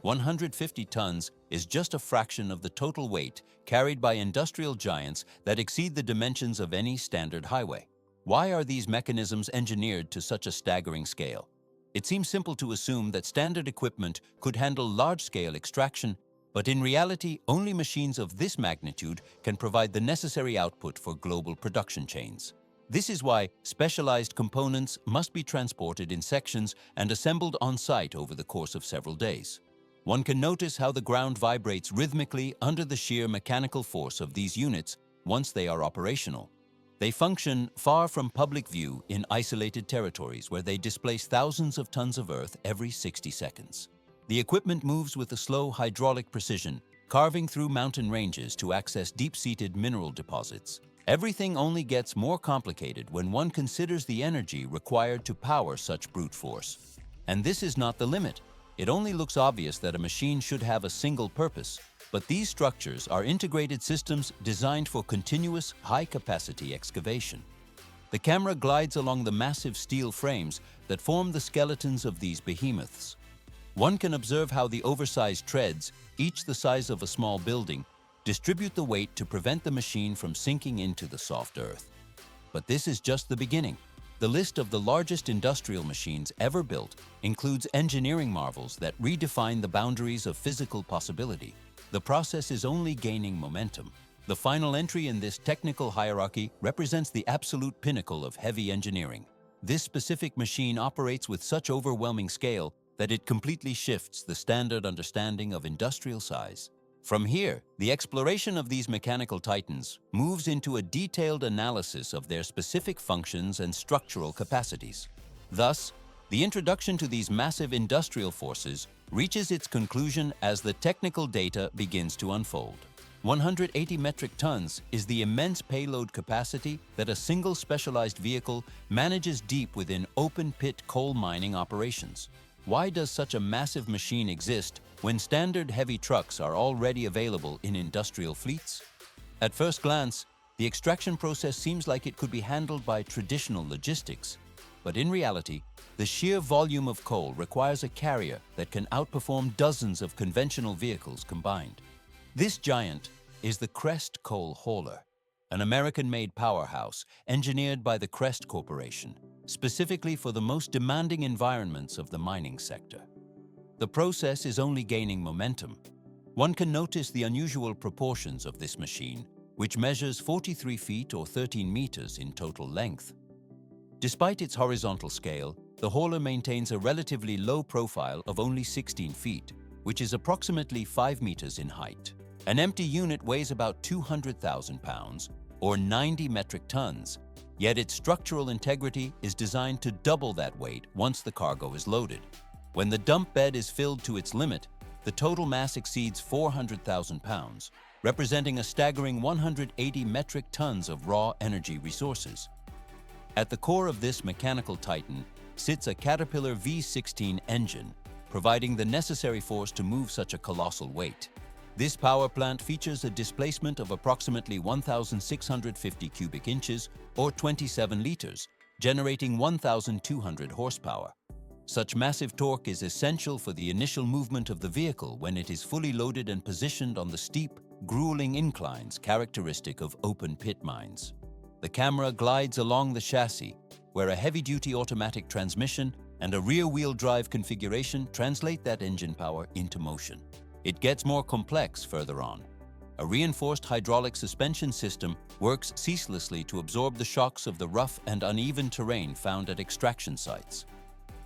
150 tons is just a fraction of the total weight carried by industrial giants that exceed the dimensions of any standard highway. Why are these mechanisms engineered to such a staggering scale? It seems simple to assume that standard equipment could handle large-scale extraction, but in reality, only machines of this magnitude can provide the necessary output for global production chains. This is why specialized components must be transported in sections and assembled on-site over the course of several days. One can notice how the ground vibrates rhythmically under the sheer mechanical force of these units once they are operational. They function far from public view in isolated territories where they displace thousands of tons of earth every 60 seconds. The equipment moves with a slow hydraulic precision, carving through mountain ranges to access deep-seated mineral deposits. Everything only gets more complicated when one considers the energy required to power such brute force. And this is not the limit. It only looks obvious that a machine should have a single purpose, but these structures are integrated systems designed for continuous, high-capacity excavation. The camera glides along the massive steel frames that form the skeletons of these behemoths. One can observe how the oversized treads, each the size of a small building, distribute the weight to prevent the machine from sinking into the soft earth. But this is just the beginning. The list of the largest industrial machines ever built includes engineering marvels that redefine the boundaries of physical possibility. The process is only gaining momentum. The final entry in this technical hierarchy represents the absolute pinnacle of heavy engineering. This specific machine operates with such overwhelming scale that it completely shifts the standard understanding of industrial size. From here, the exploration of these mechanical titans moves into a detailed analysis of their specific functions and structural capacities. Thus, the introduction to these massive industrial forces reaches its conclusion as the technical data begins to unfold. 180 metric tons is the immense payload capacity that a single specialized vehicle manages deep within open-pit coal mining operations. Why does such a massive machine exist when standard heavy trucks are already available in industrial fleets? At first glance, the extraction process seems like it could be handled by traditional logistics. But in reality, the sheer volume of coal requires a carrier that can outperform dozens of conventional vehicles combined. This giant is the Crest Coal Hauler, an American-made powerhouse engineered by the Crest Corporation, specifically for the most demanding environments of the mining sector. The process is only gaining momentum. One can notice the unusual proportions of this machine, which measures 43 feet or 13 meters in total length. Despite its horizontal scale, the hauler maintains a relatively low profile of only 16 feet, which is approximately 5 meters in height. An empty unit weighs about 200,000 pounds, or 90 metric tons, yet its structural integrity is designed to double that weight once the cargo is loaded. When the dump bed is filled to its limit, the total mass exceeds 400,000 pounds, representing a staggering 180 metric tons of raw energy resources. At the core of this mechanical titan sits a Caterpillar V16 engine, providing the necessary force to move such a colossal weight. This power plant features a displacement of approximately 1,650 cubic inches or 27 liters, generating 1,200 horsepower. Such massive torque is essential for the initial movement of the vehicle when it is fully loaded and positioned on the steep, grueling inclines characteristic of open-pit mines. The camera glides along the chassis, where a heavy-duty automatic transmission and a rear-wheel drive configuration translate that engine power into motion. It gets more complex further on. A reinforced hydraulic suspension system works ceaselessly to absorb the shocks of the rough and uneven terrain found at extraction sites.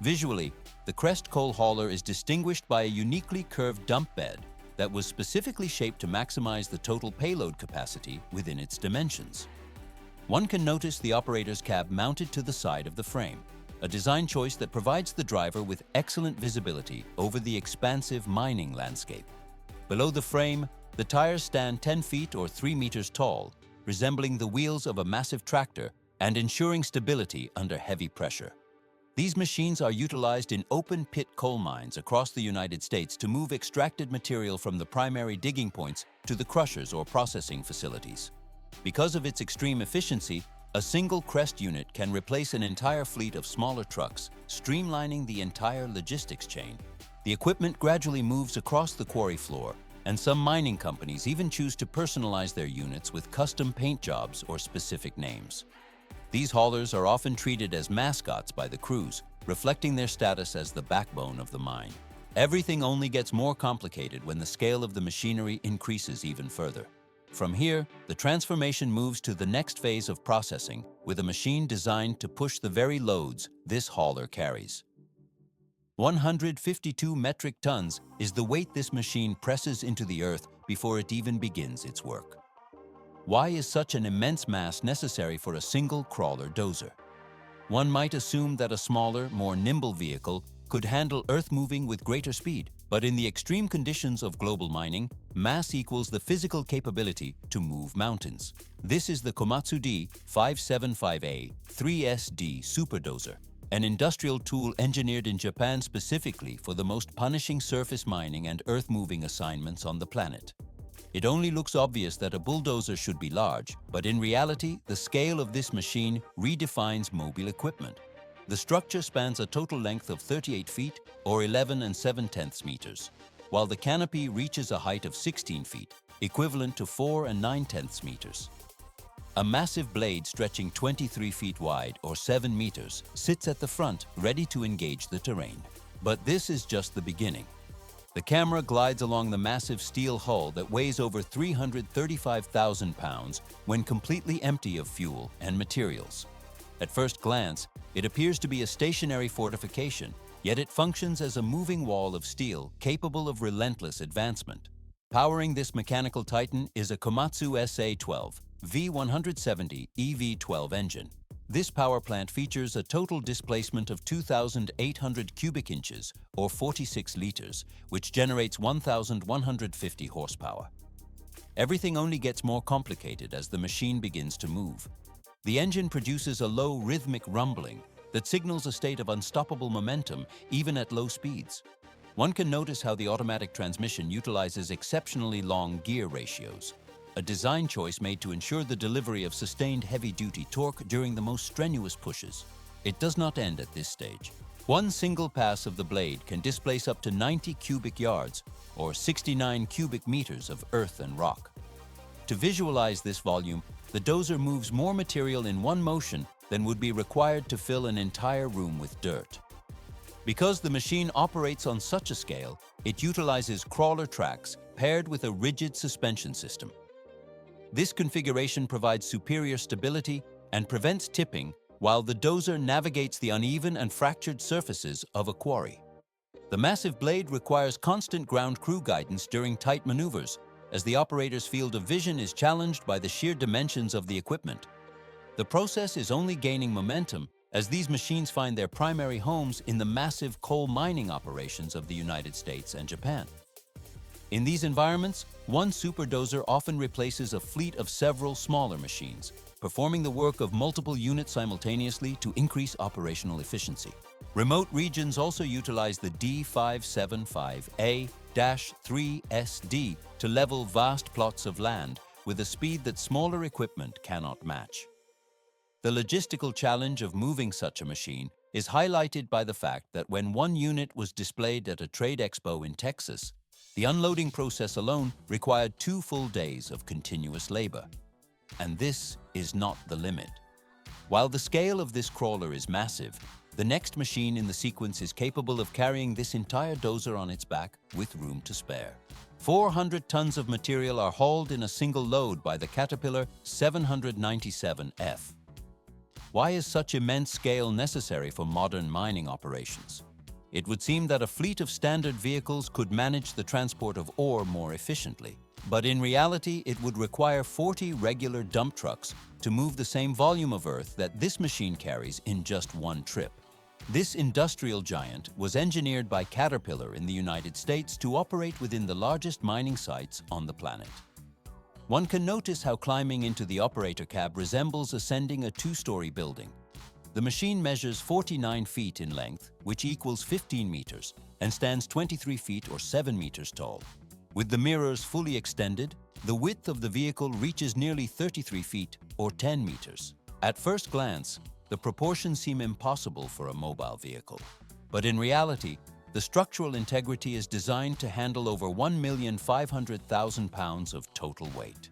Visually, the Crest Coal Hauler is distinguished by a uniquely curved dump bed that was specifically shaped to maximize the total payload capacity within its dimensions. One can notice the operator's cab mounted to the side of the frame, a design choice that provides the driver with excellent visibility over the expansive mining landscape. Below the frame, the tires stand 10 feet or 3 meters tall, resembling the wheels of a massive tractor and ensuring stability under heavy pressure. These machines are utilized in open-pit coal mines across the United States to move extracted material from the primary digging points to the crushers or processing facilities. Because of its extreme efficiency, a single Crest unit can replace an entire fleet of smaller trucks, streamlining the entire logistics chain. The equipment gradually moves across the quarry floor, and some mining companies even choose to personalize their units with custom paint jobs or specific names. These haulers are often treated as mascots by the crews, reflecting their status as the backbone of the mine. Everything only gets more complicated when the scale of the machinery increases even further. From here, the transformation moves to the next phase of processing, with a machine designed to push the very loads this hauler carries. 152 metric tons is the weight this machine presses into the earth before it even begins its work. Why is such an immense mass necessary for a single crawler dozer? One might assume that a smaller, more nimble vehicle could handle earth moving with greater speed, but in the extreme conditions of global mining, mass equals the physical capability to move mountains. This is the Komatsu D575A 3SD Super Dozer, an industrial tool engineered in Japan specifically for the most punishing surface mining and earth-moving assignments on the planet. It only looks obvious that a bulldozer should be large, but in reality, the scale of this machine redefines mobile equipment. The structure spans a total length of 38 feet or 11 7/10 meters, while the canopy reaches a height of 16 feet, equivalent to 4 9/10 meters. A massive blade stretching 23 feet wide or 7 meters sits at the front, ready to engage the terrain. But this is just the beginning. The camera glides along the massive steel hull that weighs over 335,000 pounds when completely empty of fuel and materials. At first glance, it appears to be a stationary fortification, yet it functions as a moving wall of steel capable of relentless advancement. Powering this mechanical titan is a Komatsu SA-12 V170 EV12 engine. This power plant features a total displacement of 2,800 cubic inches or 46 liters, which generates 1,150 horsepower. Everything only gets more complicated as the machine begins to move. The engine produces a low rhythmic rumbling that signals a state of unstoppable momentum even at low speeds. One can notice how the automatic transmission utilizes exceptionally long gear ratios, a design choice made to ensure the delivery of sustained heavy-duty torque during the most strenuous pushes. It does not end at this stage. One single pass of the blade can displace up to 90 cubic yards, or 69 cubic meters of earth and rock. To visualize this volume, the dozer moves more material in one motion than would be required to fill an entire room with dirt. Because the machine operates on such a scale, it utilizes crawler tracks paired with a rigid suspension system. This configuration provides superior stability and prevents tipping while the dozer navigates the uneven and fractured surfaces of a quarry. The massive blade requires constant ground crew guidance during tight maneuvers, as the operator's field of vision is challenged by the sheer dimensions of the equipment. The process is only gaining momentum as these machines find their primary homes in the massive coal mining operations of the United States and Japan. In these environments, one super dozer often replaces a fleet of several smaller machines, performing the work of multiple units simultaneously to increase operational efficiency. Remote regions also utilize the D575A-3SD to level vast plots of land with a speed that smaller equipment cannot match. The logistical challenge of moving such a machine is highlighted by the fact that when one unit was displayed at a trade expo in Texas, the unloading process alone required 2 full days of continuous labor. And this is not the limit. While the scale of this crawler is massive, the next machine in the sequence is capable of carrying this entire dozer on its back with room to spare. 400 tons of material are hauled in a single load by the Caterpillar 797F. Why is such immense scale necessary for modern mining operations? It would seem that a fleet of standard vehicles could manage the transport of ore more efficiently. But in reality, it would require 40 regular dump trucks to move the same volume of earth that this machine carries in just one trip. This industrial giant was engineered by Caterpillar in the United States to operate within the largest mining sites on the planet. One can notice how climbing into the operator cab resembles ascending a 2-story building. The machine measures 49 feet in length, which equals 15 meters, and stands 23 feet or 7 meters tall. With the mirrors fully extended, the width of the vehicle reaches nearly 33 feet or 10 meters. At first glance, the proportions seem impossible for a mobile vehicle. But in reality, The structural integrity is designed to handle over 1,500,000 pounds of total weight.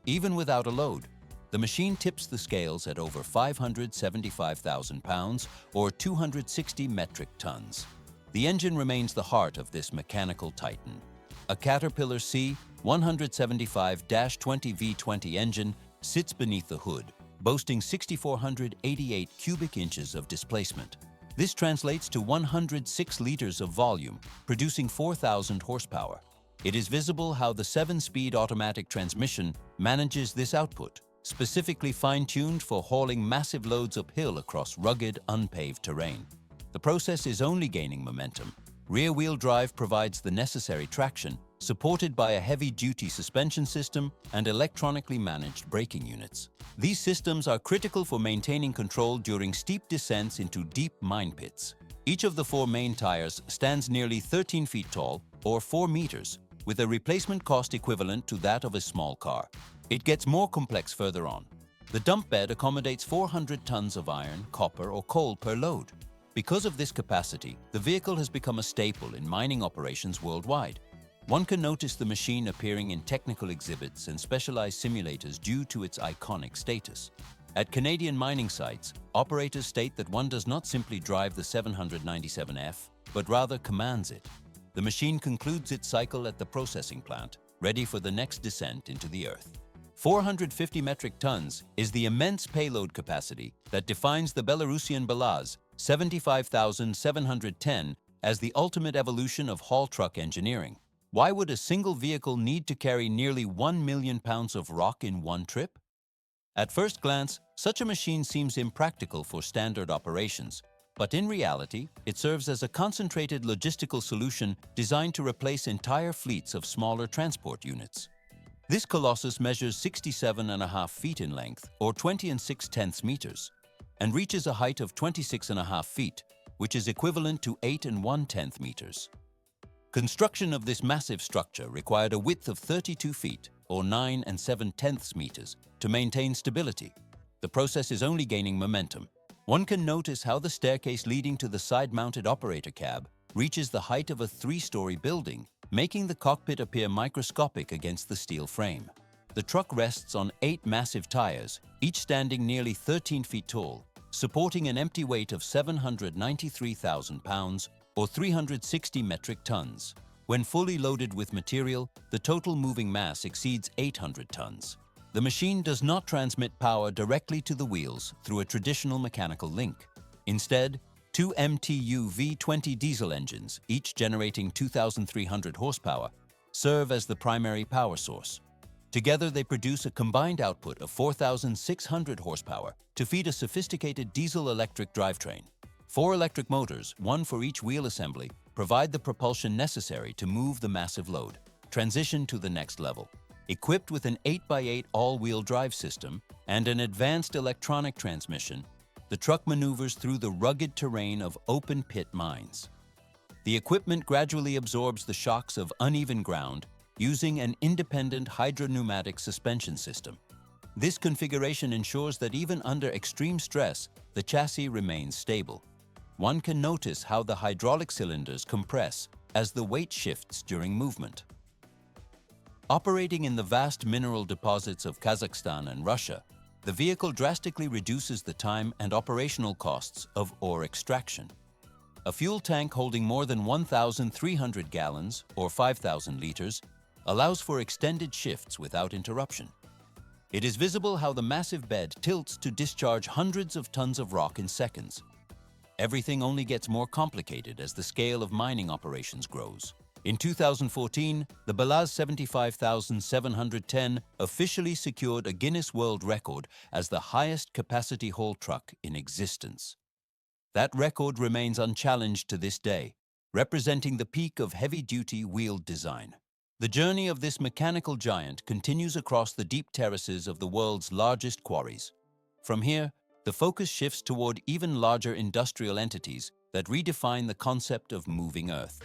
Even without a load, the machine tips the scales at over 575,000 pounds or 260 metric tons. The engine remains the heart of this mechanical titan. A Caterpillar C175-20 V20 engine sits beneath the hood, boasting 6,488 cubic inches of displacement. This translates to 106 liters of volume, producing 4,000 horsepower. It is visible how the 7-speed automatic transmission manages this output, specifically fine-tuned for hauling massive loads uphill across rugged, unpaved terrain. The process is only gaining momentum. Rear-wheel drive provides the necessary traction, supported by a heavy-duty suspension system and electronically managed braking units. These systems are critical for maintaining control during steep descents into deep mine pits. Each of the 4 main tires stands nearly 13 feet tall, or 4 meters, with a replacement cost equivalent to that of a small car. It gets more complex further on. The dump bed accommodates 400 tons of iron, copper, or coal per load. Because of this capacity, the vehicle has become a staple in mining operations worldwide. One can notice the machine appearing in technical exhibits and specialized simulators due to its iconic status. At Canadian mining sites, operators state that one does not simply drive the 797F, but rather commands it. The machine concludes its cycle at the processing plant, ready for the next descent into the earth. 450 metric tons is the immense payload capacity that defines the Belarusian BelAZ 75,710 as the ultimate evolution of haul truck engineering. Why would a single vehicle need to carry nearly 1 million pounds of rock in one trip? At first glance, such a machine seems impractical for standard operations, but in reality, it serves as a concentrated logistical solution designed to replace entire fleets of smaller transport units. This colossus measures 67.5 feet in length, or 20 6/10 meters, and reaches a height of 26.5 feet, which is equivalent to 8 1/10 meters. Construction of this massive structure required a width of 32 feet, or 9 7/10 meters, to maintain stability. The process is only gaining momentum. One can notice how the staircase leading to the side-mounted operator cab reaches the height of a 3-story building, making the cockpit appear microscopic against the steel frame. The truck rests on 8 massive tires, each standing nearly 13 feet tall, supporting an empty weight of 793,000 pounds, or 360 metric tons. When fully loaded with material, the total moving mass exceeds 800 tons. The machine does not transmit power directly to the wheels through a traditional mechanical link. Instead, 2 MTU V20 diesel engines, each generating 2,300 horsepower, serve as the primary power source. Together, they produce a combined output of 4,600 horsepower to feed a sophisticated diesel-electric drivetrain. 4 electric motors, one for each wheel assembly, provide the propulsion necessary to move the massive load. Transition to the next level. Equipped with an 8x8 all-wheel drive system and an advanced electronic transmission, the truck maneuvers through the rugged terrain of open-pit mines. The equipment gradually absorbs the shocks of uneven ground using an independent hydropneumatic suspension system. This configuration ensures that even under extreme stress, the chassis remains stable. One can notice how the hydraulic cylinders compress as the weight shifts during movement. Operating in the vast mineral deposits of Kazakhstan and Russia, the vehicle drastically reduces the time and operational costs of ore extraction. A fuel tank holding more than 1,300 gallons, or 5,000 liters, allows for extended shifts without interruption. It is visible how the massive bed tilts to discharge hundreds of tons of rock in seconds. Everything only gets more complicated as the scale of mining operations grows. In 2014, the BelAZ 75,710 officially secured a Guinness World Record as the highest capacity haul truck in existence. That record remains unchallenged to this day, representing the peak of heavy-duty wheeled design. The journey of this mechanical giant continues across the deep terraces of the world's largest quarries. From here, the focus shifts toward even larger industrial entities that redefine the concept of moving Earth.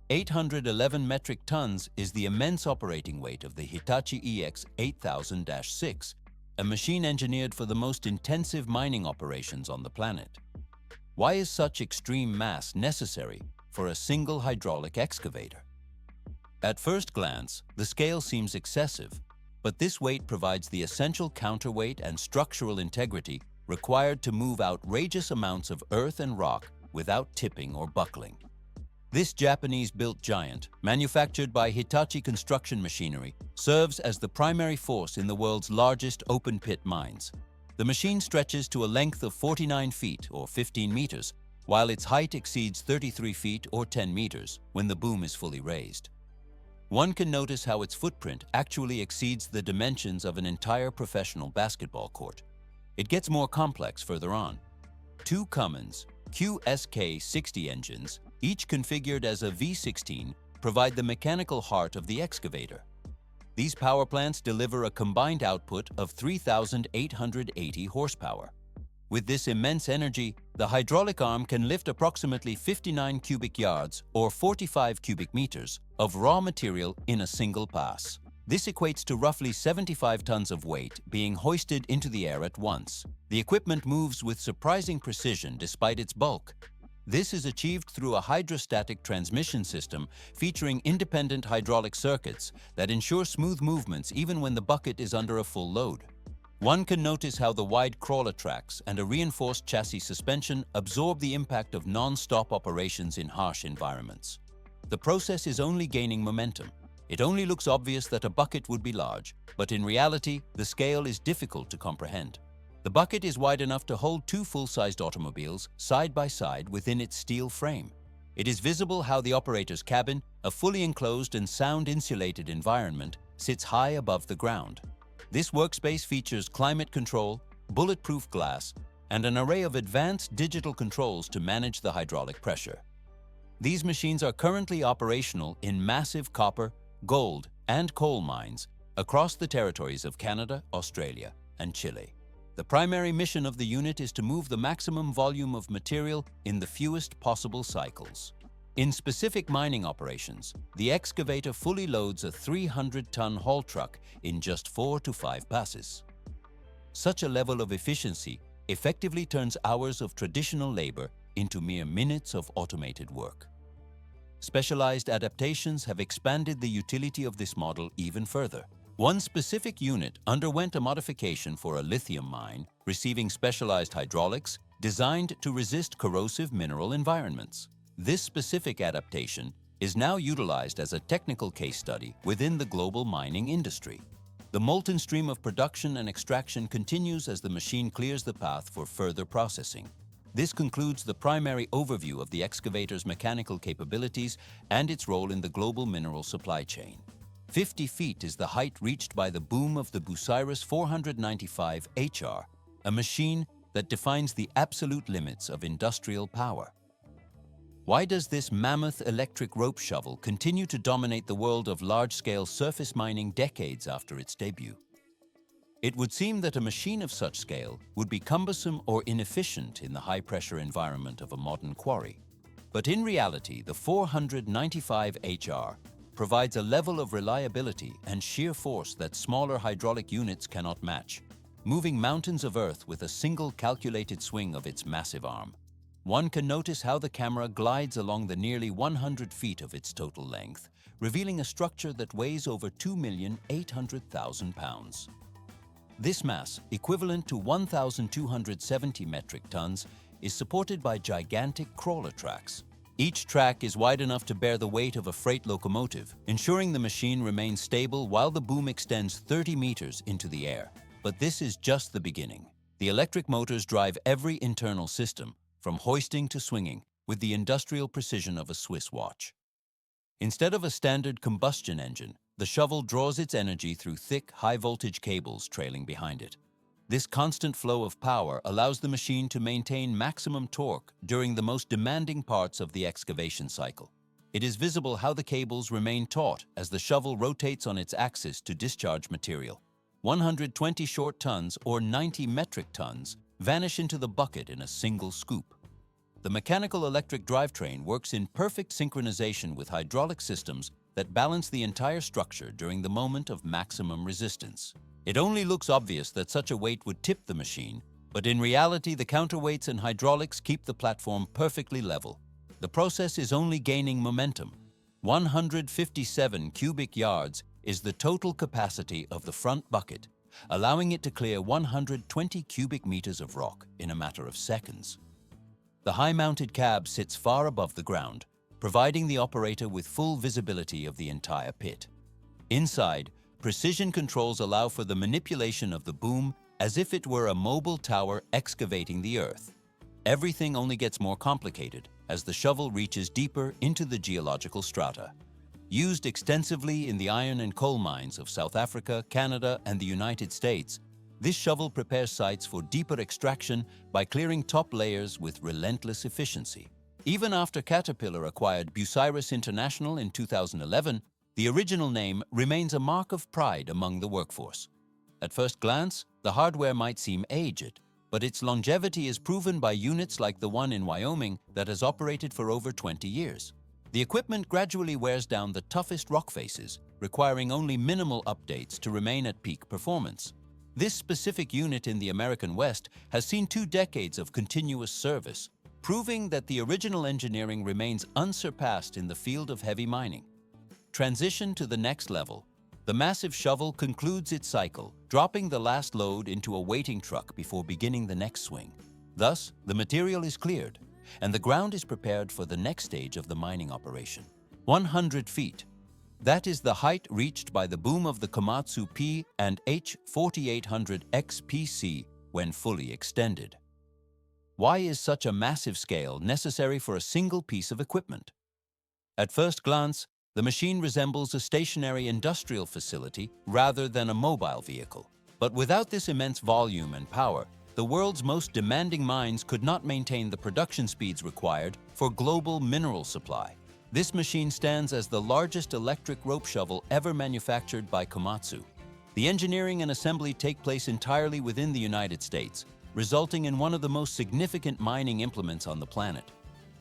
811 metric tons is the immense operating weight of the Hitachi EX 8000-6, a machine engineered for the most intensive mining operations on the planet. Why is such extreme mass necessary for a single hydraulic excavator? At first glance, the scale seems excessive, but this weight provides the essential counterweight and structural integrity required to move outrageous amounts of earth and rock without tipping or buckling. This Japanese-built giant, manufactured by Hitachi Construction Machinery, serves as the primary force in the world's largest open-pit mines. The machine stretches to a length of 49 feet or 15 meters, while its height exceeds 33 feet or 10 meters when the boom is fully raised. One can notice how its footprint actually exceeds the dimensions of an entire professional basketball court. It gets more complex further on. Two Cummins QSK-60 engines, each configured as a V16, provide the mechanical heart of the excavator. These power plants deliver a combined output of 3,880 horsepower. With this immense energy, the hydraulic arm can lift approximately 59 cubic yards or 45 cubic meters of raw material in a single pass. This equates to roughly 75 tons of weight being hoisted into the air at once. The equipment moves with surprising precision despite its bulk. This is achieved through a hydrostatic transmission system featuring independent hydraulic circuits that ensure smooth movements even when the bucket is under a full load. One can notice how the wide crawler tracks and a reinforced chassis suspension absorb the impact of non-stop operations in harsh environments. The process is only gaining momentum. It only looks obvious that a bucket would be large, but in reality, the scale is difficult to comprehend. The bucket is wide enough to hold two full-sized automobiles side by side within its steel frame. It is visible how the operator's cabin, a fully enclosed and sound-insulated environment, sits high above the ground. This workspace features climate control, bulletproof glass, and an array of advanced digital controls to manage the hydraulic pressure. These machines are currently operational in massive copper, gold, and coal mines across the territories of Canada, Australia, and Chile. The primary mission of the unit is to move the maximum volume of material in the fewest possible cycles. In specific mining operations, the excavator fully loads a 300-ton haul truck in just 4 to 5 passes. Such a level of efficiency effectively turns hours of traditional labor into mere minutes of automated work. Specialized adaptations have expanded the utility of this model even further. One specific unit underwent a modification for a lithium mine, receiving specialized hydraulics designed to resist corrosive mineral environments. This specific adaptation is now utilized as a technical case study within the global mining industry. The molten stream of production and extraction continues as the machine clears the path for further processing. This concludes the primary overview of the excavator's mechanical capabilities and its role in the global mineral supply chain. 50 feet is the height reached by the boom of the Bucyrus 495 HR, a machine that defines the absolute limits of industrial power. Why does this mammoth electric rope shovel continue to dominate the world of large-scale surface mining decades after its debut? It would seem that a machine of such scale would be cumbersome or inefficient in the high-pressure environment of a modern quarry. But in reality, the 495 HR provides a level of reliability and sheer force that smaller hydraulic units cannot match, moving mountains of earth with a single calculated swing of its massive arm. One can notice how the camera glides along the nearly 100 feet of its total length, revealing a structure that weighs over 2,800,000 pounds. This mass, equivalent to 1,270 metric tons, is supported by gigantic crawler tracks. Each track is wide enough to bear the weight of a freight locomotive, ensuring the machine remains stable while the boom extends 30 meters into the air. But this is just the beginning. The electric motors drive every internal system, from hoisting to swinging, with the industrial precision of a Swiss watch. Instead of a standard combustion engine, the shovel draws its energy through thick, high-voltage cables trailing behind it. This constant flow of power allows the machine to maintain maximum torque during the most demanding parts of the excavation cycle. It is visible how the cables remain taut as the shovel rotates on its axis to discharge material. 120 short tons or 90 metric tons vanish into the bucket in a single scoop. The mechanical electric drivetrain works in perfect synchronization with hydraulic systems that balance the entire structure during the moment of maximum resistance. It only looks obvious that such a weight would tip the machine, But in reality, the counterweights and hydraulics keep the platform perfectly level. The process is only gaining momentum. 157 cubic yards is the total capacity of the front bucket, allowing it to clear 120 cubic meters of rock in a matter of seconds. The high-mounted cab sits far above the ground, providing the operator with full visibility of the entire pit. Inside, precision controls allow for the manipulation of the boom as if it were a mobile tower excavating the earth. Everything only gets more complicated as the shovel reaches deeper into the geological strata. Used extensively in the iron and coal mines of South Africa, Canada, and the United States, this shovel prepares sites for deeper extraction by clearing top layers with relentless efficiency. Even after Caterpillar acquired Bucyrus International in 2011, the original name remains a mark of pride among the workforce. At first glance, the hardware might seem aged, but its longevity is proven by units like the one in Wyoming that has operated for over 20 years. The equipment gradually wears down the toughest rock faces, requiring only minimal updates to remain at peak performance. This specific unit in the American West has seen 2 decades of continuous service, proving that the original engineering remains unsurpassed in the field of heavy mining. Transition to the next level. The massive shovel concludes its cycle, dropping the last load into a waiting truck before beginning the next swing. Thus, the material is cleared, and the ground is prepared for the next stage of the mining operation. 100 feet. That is the height reached by the boom of the Komatsu P and H 4800 XPC when fully extended. Why is such a massive scale necessary for a single piece of equipment? At first glance, the machine resembles a stationary industrial facility rather than a mobile vehicle. But without this immense volume and power, the world's most demanding mines could not maintain the production speeds required for global mineral supply. This machine stands as the largest electric rope shovel ever manufactured by Komatsu. The engineering and assembly take place entirely within the United States, resulting in one of the most significant mining implements on the planet.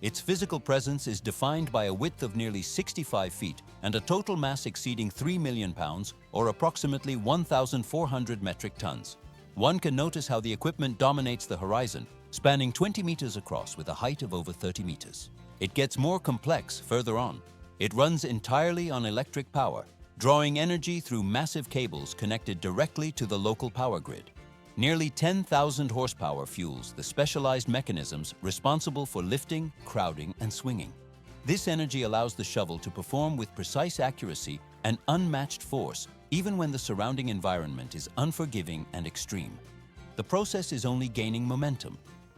Its physical presence is defined by a width of nearly 65 feet and a total mass exceeding 3 million pounds, or approximately 1,400 metric tons. One can notice how the equipment dominates the horizon, spanning 20 meters across with a height of over 30 meters. It gets more complex further on. It runs entirely on electric power, drawing energy through massive cables connected directly to the local power grid. Nearly 10,000 horsepower fuels the specialized mechanisms responsible for lifting, crowding, and swinging. This energy allows the shovel to perform with precise accuracy and unmatched force, even when the surrounding environment is unforgiving and extreme. The process is only gaining momentum.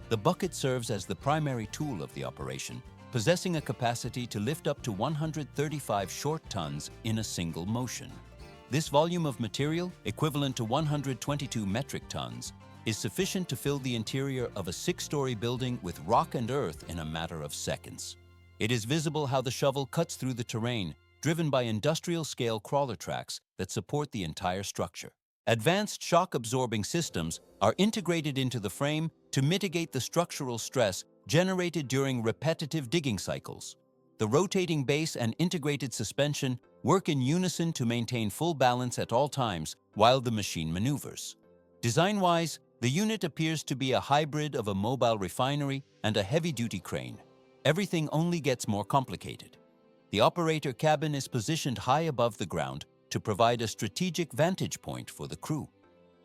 The bucket serves as the primary tool of the operation, possessing a capacity to lift up to 135 short tons in a single motion. This volume of material, equivalent to 122 metric tons, is sufficient to fill the interior of a 6-story building with rock and earth in a matter of seconds. It is visible how the shovel cuts through the terrain, driven by industrial-scale crawler tracks that support the entire structure. Advanced shock-absorbing systems are integrated into the frame to mitigate the structural stress generated during repetitive digging cycles. The rotating base and integrated suspension work in unison to maintain full balance at all times while the machine maneuvers. Design-wise, the unit appears to be a hybrid of a mobile refinery and a heavy-duty crane. Everything only gets more complicated. The operator cabin is positioned high above the ground to provide a strategic vantage point for the crew.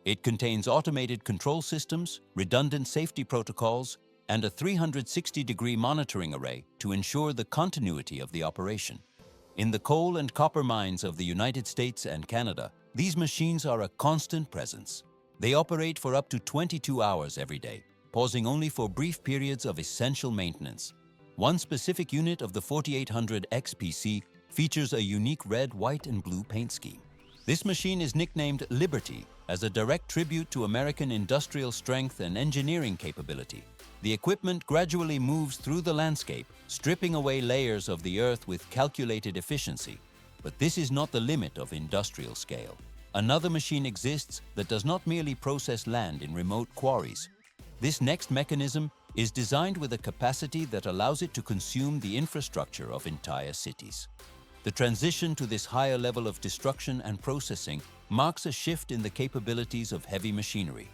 It contains automated control systems, redundant safety protocols, and a 360-degree monitoring array to ensure the continuity of the operation. In the coal and copper mines of the United States and Canada, these machines are a constant presence. They operate for up to 22 hours every day, pausing only for brief periods of essential maintenance. One specific unit of the 4800 XPC features a unique red, white, and blue paint scheme. This machine is nicknamed Liberty as a direct tribute to American industrial strength and engineering capability. The equipment gradually moves through the landscape, stripping away layers of the earth with calculated efficiency. But this is not the limit of industrial scale. Another machine exists that does not merely process land in remote quarries. This next mechanism is designed with a capacity that allows it to consume the infrastructure of entire cities. The transition to this higher level of destruction and processing marks a shift in the capabilities of heavy machinery.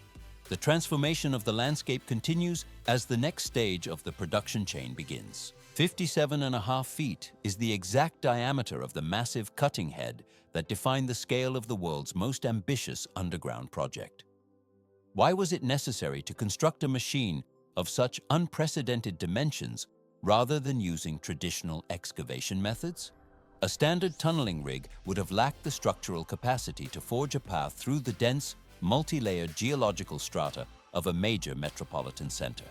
The transformation of the landscape continues as the next stage of the production chain begins. 57.5 feet is the exact diameter of the massive cutting head that defined the scale of the world's most ambitious underground project. Why was it necessary to construct a machine of such unprecedented dimensions rather than using traditional excavation methods? A standard tunneling rig would have lacked the structural capacity to forge a path through the dense, multi-layered geological strata of a major metropolitan center.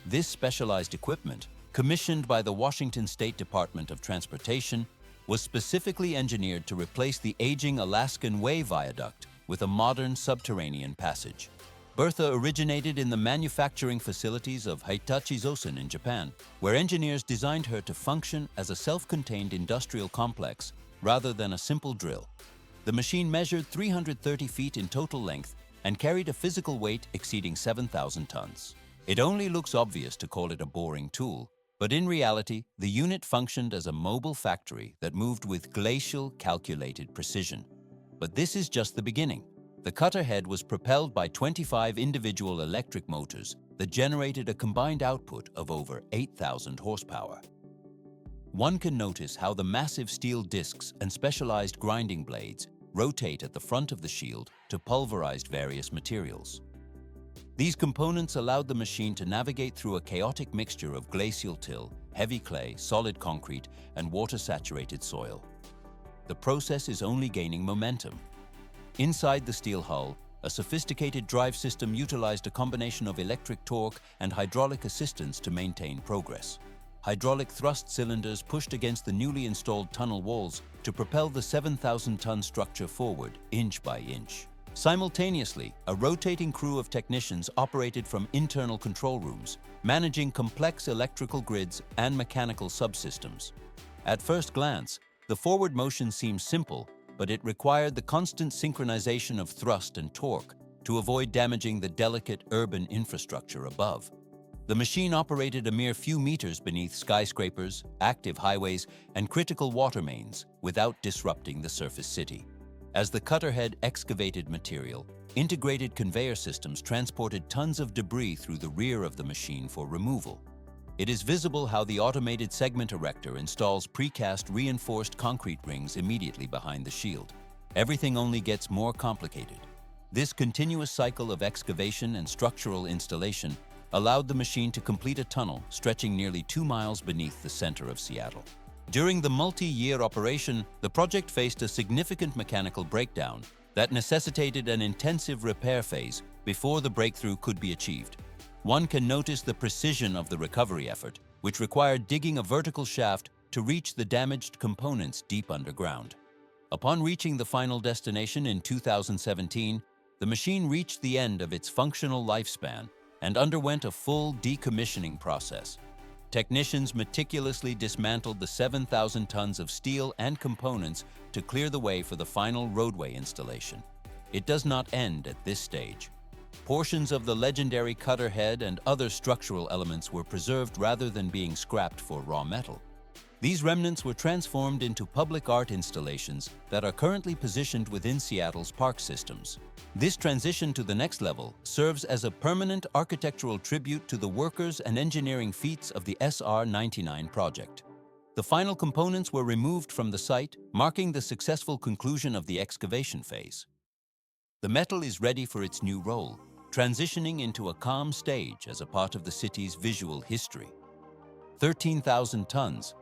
This specialized equipment, commissioned by the Washington State Department of Transportation, was specifically engineered to replace the aging Alaskan Way viaduct with a modern subterranean passage. Bertha originated in the manufacturing facilities of Hitachi Zosen in Japan, where engineers designed her to function as a self-contained industrial complex rather than a simple drill. The machine measured 330 feet in total length and carried a physical weight exceeding 7,000 tons. It only looks obvious to call it a boring tool, but in reality, the unit functioned as a mobile factory that moved with glacial, calculated precision. But this is just the beginning. The cutter head was propelled by 25 individual electric motors that generated a combined output of over 8,000 horsepower. One can notice how the massive steel discs and specialized grinding blades rotate at the front of the shield to pulverize various materials. These components allowed the machine to navigate through a chaotic mixture of glacial till, heavy clay, solid concrete, and water-saturated soil. The process is only gaining momentum. Inside the steel hull, a sophisticated drive system utilized a combination of electric torque and hydraulic assistance to maintain progress. Hydraulic thrust cylinders pushed against the newly installed tunnel walls to propel the 7,000-ton structure forward, inch by inch. Simultaneously, a rotating crew of technicians operated from internal control rooms, managing complex electrical grids and mechanical subsystems. At first glance, the forward motion seems simple, but it required the constant synchronization of thrust and torque to avoid damaging the delicate urban infrastructure above. The machine operated a mere few meters beneath skyscrapers, active highways, and critical water mains without disrupting the surface city. As the cutter head excavated material, integrated conveyor systems transported tons of debris through the rear of the machine for removal. It is visible how the automated segment erector installs precast reinforced concrete rings immediately behind the shield. Everything only gets more complicated. This continuous cycle of excavation and structural installation allowed the machine to complete a tunnel stretching nearly 2 miles beneath the center of Seattle. During the multi-year operation, the project faced a significant mechanical breakdown that necessitated an intensive repair phase before the breakthrough could be achieved. One can notice the precision of the recovery effort, which required digging a vertical shaft to reach the damaged components deep underground. Upon reaching the final destination in 2017, the machine reached the end of its functional lifespan and underwent a full decommissioning process. Technicians meticulously dismantled the 7,000 tons of steel and components to clear the way for the final roadway installation. It does not end at this stage. Portions of the legendary cutter head and other structural elements were preserved rather than being scrapped for raw metal. These remnants were transformed into public art installations that are currently positioned within Seattle's park systems. This transition to the next level serves as a permanent architectural tribute to the workers and engineering feats of the SR-99 project. The final components were removed from the site, marking the successful conclusion of the excavation phase. The metal is ready for its new role, transitioning into a calm stage as a part of the city's visual history. 13,000 tons,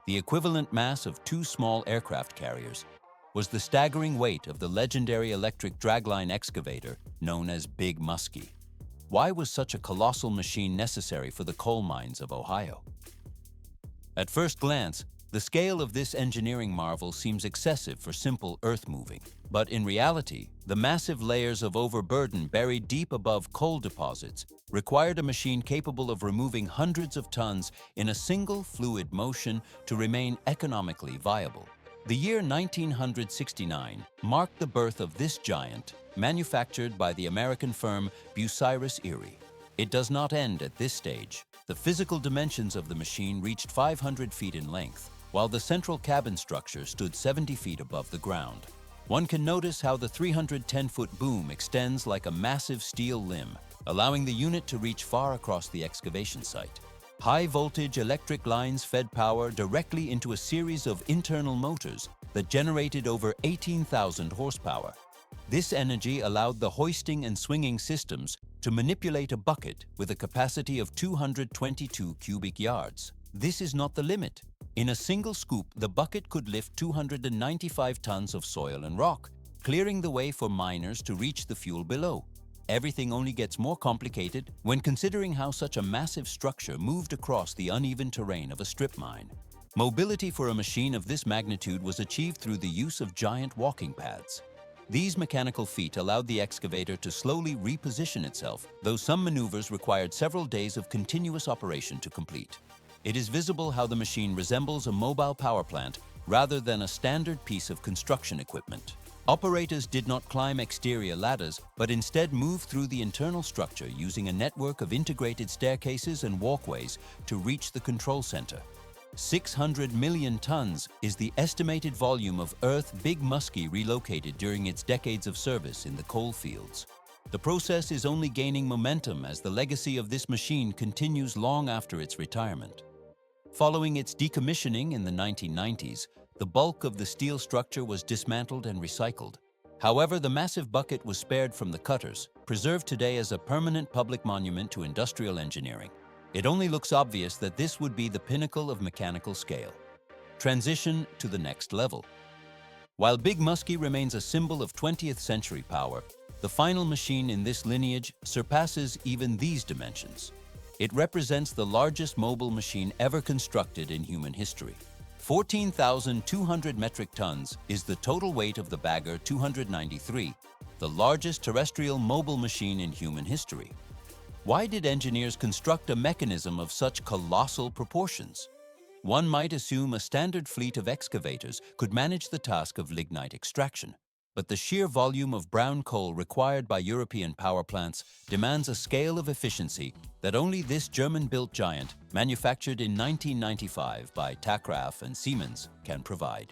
the equivalent mass of 2 small aircraft carriers, was the staggering weight of the legendary electric dragline excavator known as Big Muskie. Why was such a colossal machine necessary for the coal mines of Ohio? At first glance, the scale of this engineering marvel seems excessive for simple earth moving. But in reality, the massive layers of overburden buried deep above coal deposits required a machine capable of removing hundreds of tons in a single fluid motion to remain economically viable. The year 1969 marked the birth of this giant, manufactured by the American firm Bucyrus Erie. It does not end at this stage. The physical dimensions of the machine reached 500 feet in length, while the central cabin structure stood 70 feet above the ground. One can notice how the 310-foot boom extends like a massive steel limb, allowing the unit to reach far across the excavation site. High-voltage electric lines fed power directly into a series of internal motors that generated over 18,000 horsepower. This energy allowed the hoisting and swinging systems to manipulate a bucket with a capacity of 222 cubic yards. This is not the limit. In a single scoop, the bucket could lift 295 tons of soil and rock, clearing the way for miners to reach the fuel below. Everything only gets more complicated when considering how such a massive structure moved across the uneven terrain of a strip mine. Mobility for a machine of this magnitude was achieved through the use of giant walking pads. These mechanical feet allowed the excavator to slowly reposition itself, though some maneuvers required several days of continuous operation to complete. It is visible how the machine resembles a mobile power plant rather than a standard piece of construction equipment. Operators did not climb exterior ladders, but instead moved through the internal structure using a network of integrated staircases and walkways to reach the control center. 600 million tons is the estimated volume of Earth Big Muskie relocated during its decades of service in the coal fields. The process is only gaining momentum as the legacy of this machine continues long after its retirement. Following its decommissioning in the 1990s, the bulk of the steel structure was dismantled and recycled. However, the massive bucket was spared from the cutters, preserved today as a permanent public monument to industrial engineering. It only looks obvious that this would be the pinnacle of mechanical scale. Transition to the next level. While Big Muskie remains a symbol of 20th century power, the final machine in this lineage surpasses even these dimensions. It represents the largest mobile machine ever constructed in human history. 14,200 metric tons is the total weight of the Bagger 293, the largest terrestrial mobile machine in human history. Why did engineers construct a mechanism of such colossal proportions? One might assume a standard fleet of excavators could manage the task of lignite extraction, but the sheer volume of brown coal required by European power plants demands a scale of efficiency that only this German-built giant, manufactured in 1995 by Takraft and Siemens, can provide.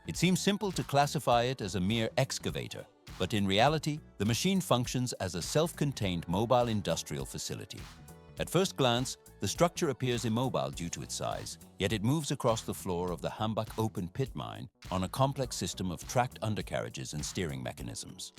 It seems simple to classify it as a mere excavator, but in reality, the machine functions as a self-contained mobile industrial facility. At first glance, the structure appears immobile due to its size, yet it moves across the floor of the Hambach open pit mine on a complex system of tracked undercarriages and steering mechanisms.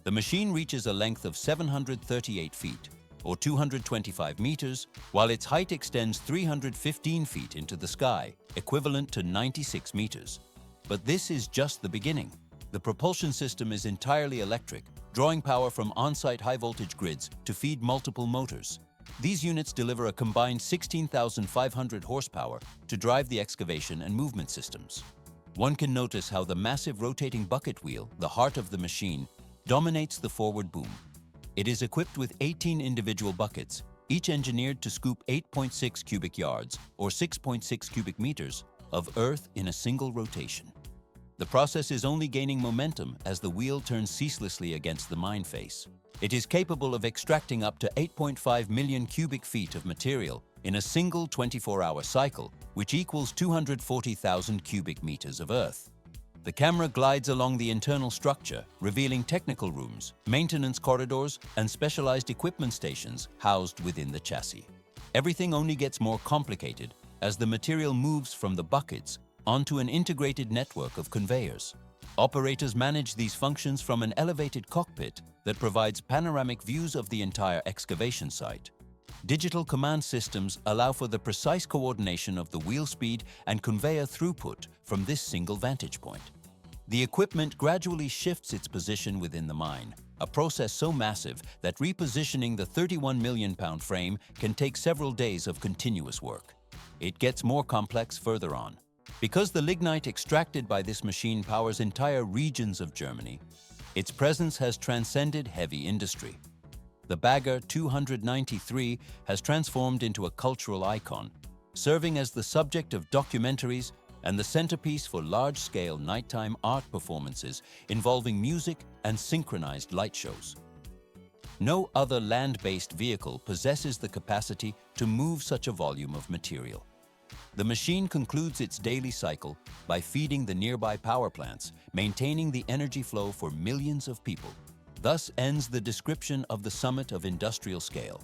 The machine reaches a length of 738 feet, or 225 meters, while its height extends 315 feet into the sky, equivalent to 96 meters. But this is just the beginning. The propulsion system is entirely electric, drawing power from on-site high-voltage grids to feed multiple motors. These units deliver a combined 16,500 horsepower to drive the excavation and movement systems. One can notice how the massive rotating bucket wheel, the heart of the machine, dominates the forward boom. It is equipped with 18 individual buckets, each engineered to scoop 8.6 cubic yards, or 6.6 cubic meters, of earth in a single rotation. The process is only gaining momentum as the wheel turns ceaselessly against the mine face. It is capable of extracting up to 8.5 million cubic feet of material in a single 24-hour cycle, which equals 240,000 cubic meters of earth. The camera glides along the internal structure, revealing technical rooms, maintenance corridors, and specialized equipment stations housed within the chassis. Everything only gets more complicated as the material moves from the buckets onto an integrated network of conveyors. Operators manage these functions from an elevated cockpit that provides panoramic views of the entire excavation site. Digital command systems allow for the precise coordination of the wheel speed and conveyor throughput from this single vantage point. The equipment gradually shifts its position within the mine, a process so massive that repositioning the 31 million pound frame can take several days of continuous work. It gets more complex further on. Because the lignite extracted by this machine powers entire regions of Germany, its presence has transcended heavy industry. The Bagger 293 has transformed into a cultural icon, serving as the subject of documentaries and the centerpiece for large-scale nighttime art performances involving music and synchronized light shows. No other land-based vehicle possesses the capacity to move such a volume of material. The machine concludes its daily cycle by feeding the nearby power plants, maintaining the energy flow for millions of people. Thus ends the description of the summit of industrial scale.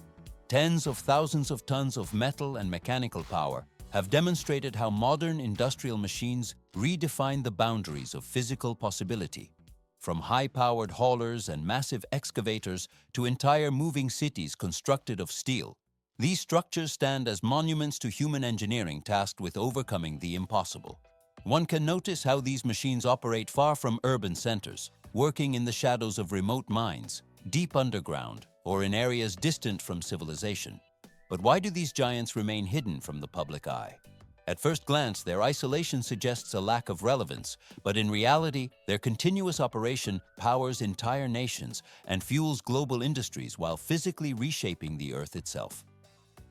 Tens of thousands of tons of metal and mechanical power have demonstrated how modern industrial machines redefine the boundaries of physical possibility. From high-powered haulers and massive excavators to entire moving cities constructed of steel, these structures stand as monuments to human engineering tasked with overcoming the impossible. One can notice how these machines operate far from urban centers, working in the shadows of remote mines, deep underground, or in areas distant from civilization. But why do these giants remain hidden from the public eye? At first glance, their isolation suggests a lack of relevance, but in reality, their continuous operation powers entire nations and fuels global industries while physically reshaping the Earth itself.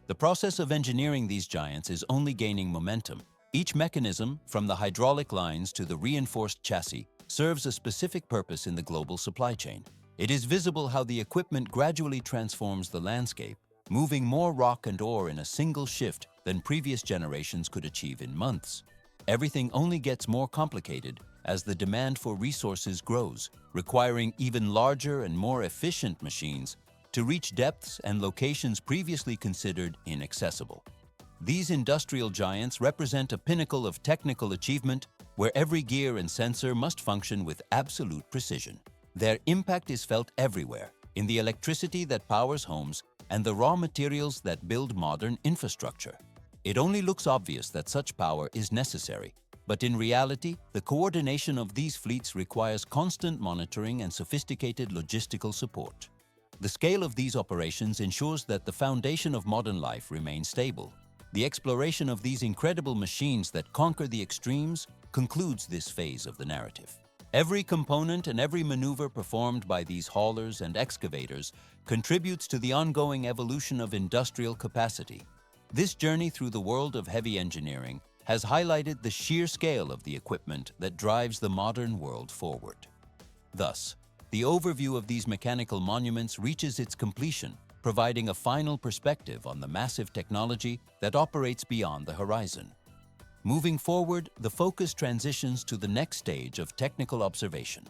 The process of engineering these giants is only gaining momentum. Each mechanism, from the hydraulic lines to the reinforced chassis, serves a specific purpose in the global supply chain. It is visible how the equipment gradually transforms the landscape, moving more rock and ore in a single shift than previous generations could achieve in months. Everything only gets more complicated as the demand for resources grows, requiring even larger and more efficient machines to reach depths and locations previously considered inaccessible. These industrial giants represent a pinnacle of technical achievement where every gear and sensor must function with absolute precision. Their impact is felt everywhere, in the electricity that powers homes and the raw materials that build modern infrastructure. It only looks obvious that such power is necessary, but in reality, the coordination of these fleets requires constant monitoring and sophisticated logistical support. The scale of these operations ensures that the foundation of modern life remains stable. The exploration of these incredible machines that conquer the extremes concludes this phase of the narrative. Every component and every maneuver performed by these haulers and excavators contributes to the ongoing evolution of industrial capacity. This journey through the world of heavy engineering has highlighted the sheer scale of the equipment that drives the modern world forward. Thus, the overview of these mechanical monuments reaches its completion, providing a final perspective on the massive technology that operates beyond the horizon. Moving forward, the focus transitions to the next stage of technical observation.